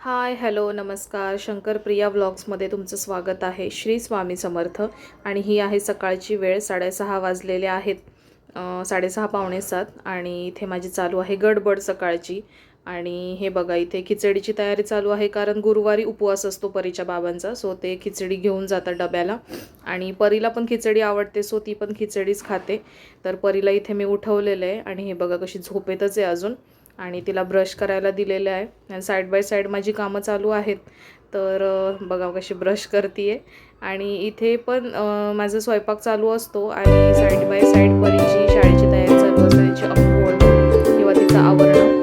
Hi hello नमस्कार. शंकरप्रिया व्लॉग्समध्ये तुमचं स्वागत आहे. श्री स्वामी समर्थ. आणि ही आहे सकाळची वेळ. 6:30 वाजलेले आहेत. 6:30 पावणे 7. आणि इथे माझी चालू आहे गडबड सकाळची. आणि हे बघा इथे खिचडीची तयारी चालू आहे, कारण गुरुवारी उपवास असतो परीच्या बाबांचा. सो ते खिचडी घेऊन जातात डब्याला. आणि परीला पण खिचडी आवडते, सो ती पण खिचडीच खाते. तर परीला इथे मी उठवलेलं आहे आणि हे बघा कशी झोपेतच आहे अजून. आणि तिला ब्रश करायला दिलेलं आहे. आणि साईड बाय साईड माझी कामं चालू आहेत. तर बघा कशी ब्रश करते आहे. आणि इथे पण माझा स्वयंपाक चालू असतो आणि साईड बाय साईड परीची शाळेची तयारी चालू असते, तिची अंघोळ किंवा तिचं आवरणं.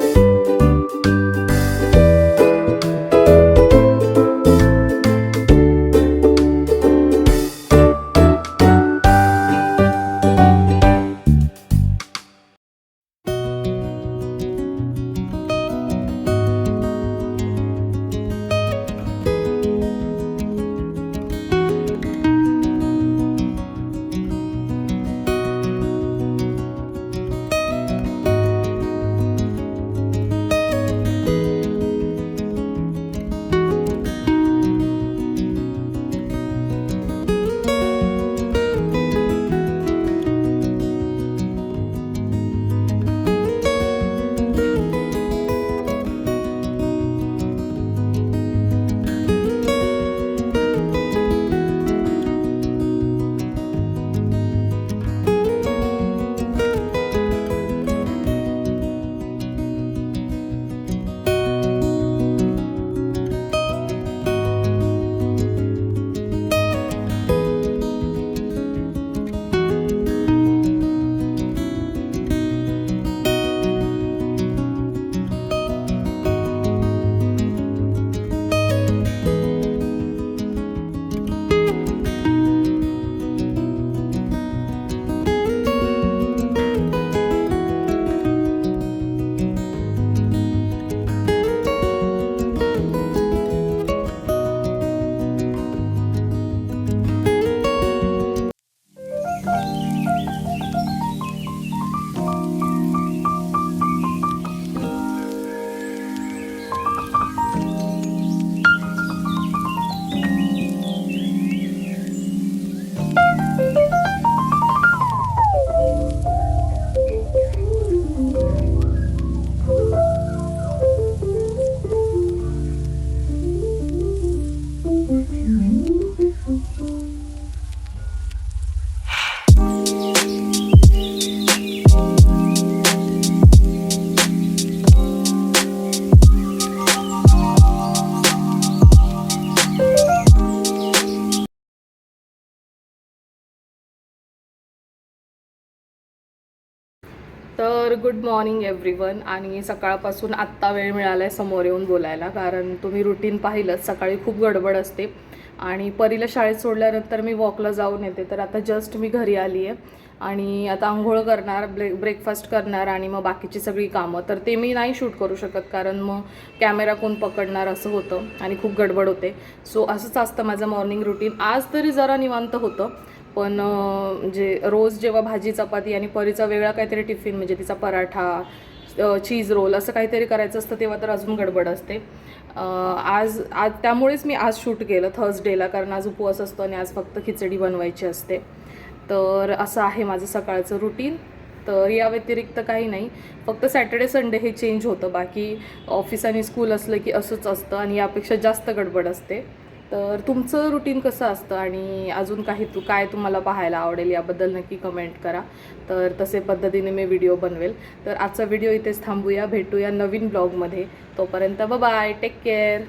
तर गुड मॉर्निंग एव्हरीवन. आणि सकाळपासून आत्ता वेळ मिळाला आहे समोर येऊन बोलायला, कारण तुम्ही रुटीन पाहिलंच. सकाळी खूप गडबड असते आणि परीला शाळेत सोडल्यानंतर मी वॉकला जाऊन येते. तर आता जस्ट मी घरी आली आहे आणि आता आंघोळ करणार, ब्रेकफास्ट करणार आणि मग बाकीची सगळी कामं. तर ते मी नाही शूट करू शकत, कारण मग कॅमेरा कोण पकडणार असं होतं आणि खूप गडबड होते. सो असंच असतं माझं मॉर्निंग रुटीन. आज तरी जरा निवांत होतं, पण म्हणजे रोज जेव्हा भाजी चपाती आणि परीचा वेगळा काहीतरी टिफिन, म्हणजे तिचा पराठा, चीज रोल असं काहीतरी करायचं असतं, तेव्हा तर अजून गडबड असते. आज त्यामुळेच मी आज शूट केलं थर्सडेला, कारण आज उपवास असतो आणि आज फक्त खिचडी बनवायची असते. तर असं आहे माझं सकाळचं रुटीन. तर या व्यतिरिक्त काही नाही, फक्त सॅटर्डे संडे हे चेंज होतं. बाकी ऑफिस आणि स्कूल असलं की असंच असतं आणि यापेक्षा जास्त गडबड असते. तर तुमचं रुटीन कसं असतं आणि अजून काय तुम्हाला पाहायला आवडेल याबद्दल नक्की कमेंट करा. तर तसे पद्धतीने मी व्हिडिओ बनवेल. तर आजचा व्हिडिओ इथेच थांबूया. भेटूया नवीन ब्लॉगमध्ये. तोपर्यंत बाय, टेक केअर.